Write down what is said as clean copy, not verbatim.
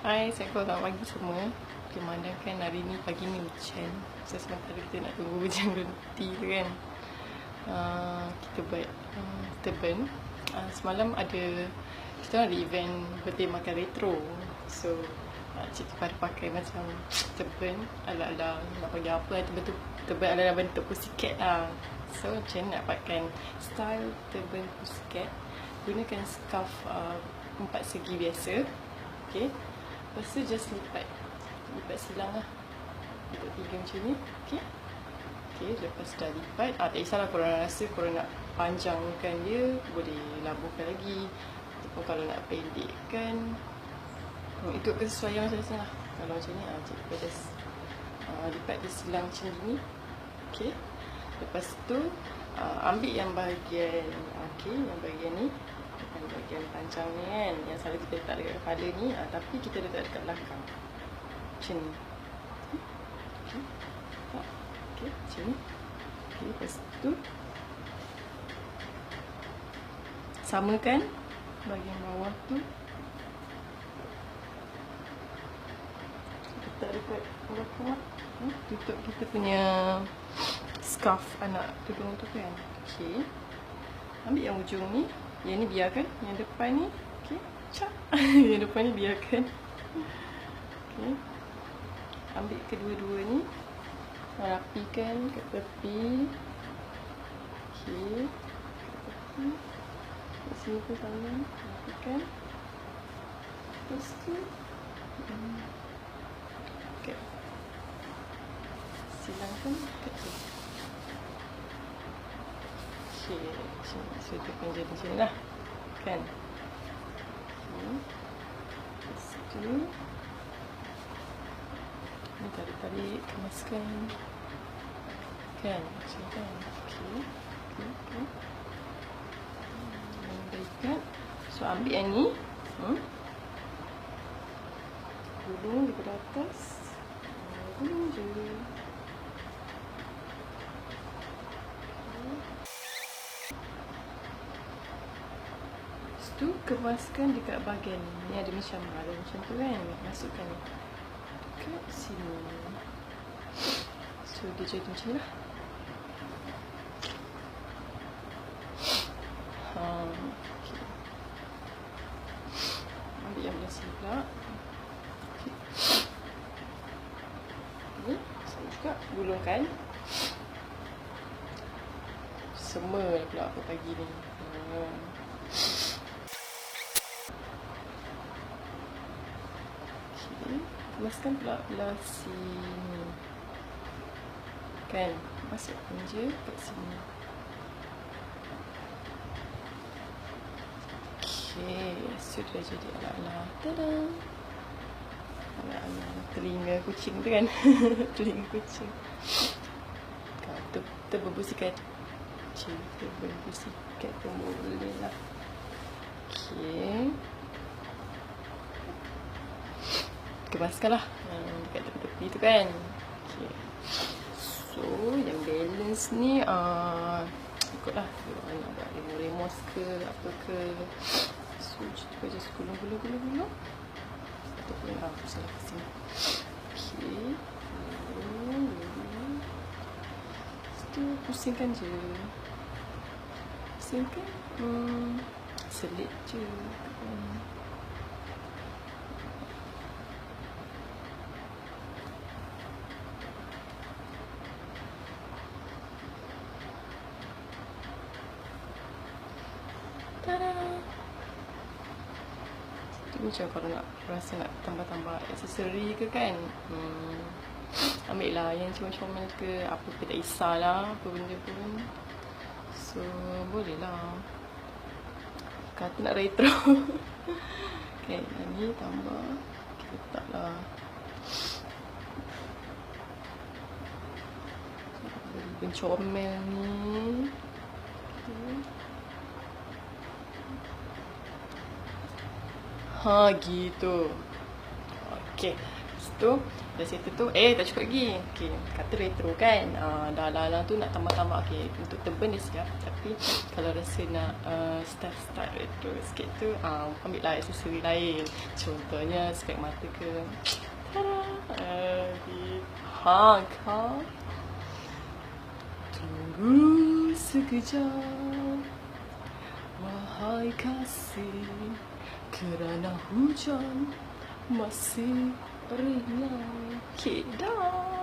Hai, Assalamualaikum, selamat pagi semua. Memandangkan hari ni pagi ni hujan, so sementara kita nak tunggu hujan berhenti tu kan, kita buat turban. Semalam ada, kita ada event birthday makan retro, so cikgu pada pakai macam turban ala-ala nak bagi apa, betul turban ala-ala bentuk pussycat lah. So macam mana nak pakai style turban pussycat, gunakan scarf 4 segi biasa. Okay, lepas tu just lipat silang lah untuk 3 macam ni. Okay, lepas dah lipat, tak kisahlah korang rasa korang nak panjangkan dia, boleh labuhkan lagi, ataupun kalau nak pendekkan, ikut kesesuaian macam-macam lah. Kalau macam ni, cikgu just lipat dia silang macam ni. Okay, lepas tu ambil yang bahagian yang bahagian ni, bahagian panjang ni kan, yang selalu kita letak dekat kepala ni, tapi kita letak dekat belakang macam ni. Okay, macam ni. Okay, lepas tu samakan bahagian bawah tu, letak dekat belakang, tutup kita punya scarf anak tudung tu kan. Okay, ambil yang ujung ni, yang ni biarkan, yang depan ni, okay, yang depan ni biarkan. Okay, ambil kedua-dua ni, rapikan kat tepi. Okay, kat tepi, kat sini pun sama, rapikan. Lepas tu okay, silangkan kat tu. Okay, so dia akan jadi macam ni lah kan. Lepas tu ni tarik-tarik, kemaskan kan, macam kan. Okay. Baikkan. So ambil yang ni, gulung daripada atas, gulung je. Lepas tu kemaskan dekat bahagian ni, ada macam tu kan, masukkan dekat sini. So dia jadi macam ni lah. Okay. Ambil yang belah sini pula. Okay. Ni sama juga, gulungkan. Semua pula apa pagi ni. Okay, kemaskan pula belah sini kan, masukkan je kat sini. Okay, sudah jadi ala-ala, tada, ala-ala telinga kucing tu kan. Telinga kucing. Kalau tu berbusikat, tu berbusikat pun boleh lah. Okay, kemaskan lah dekat tepi-tepi tu kan. Okay, so yang balance ni ikutlah orang nak buat remos ke apa ke. So cuba just gulung. Ataupun salah kat sini. Okay, gulung. Lepas tu pusingkan je. Selit je. Tada! Itu macam kalau nak rasa nak tambah-tambah aksesori ke kan, ambil lah yang comel-comel ke, apa ke, tak kisahlah apa benda pun. So boleh lah, kata nak retro. Okay, yang ni tambah, kita letak lah. Pencomel ni. Gitu. Okay, lepas tu, dari situ tu, tak cukup lagi. Okay, kata retro kan. Dah lalang tu nak tambah-tambah. Okay, untuk turban dia siap. Tapi kalau rasa nak start retro sikit tu, ambil lah aksesori lain. Contohnya spek mata ke. Tada! Kan? Tunggu sekejap, wahai kasih, kerana hujan masih ringan. Okay, dah.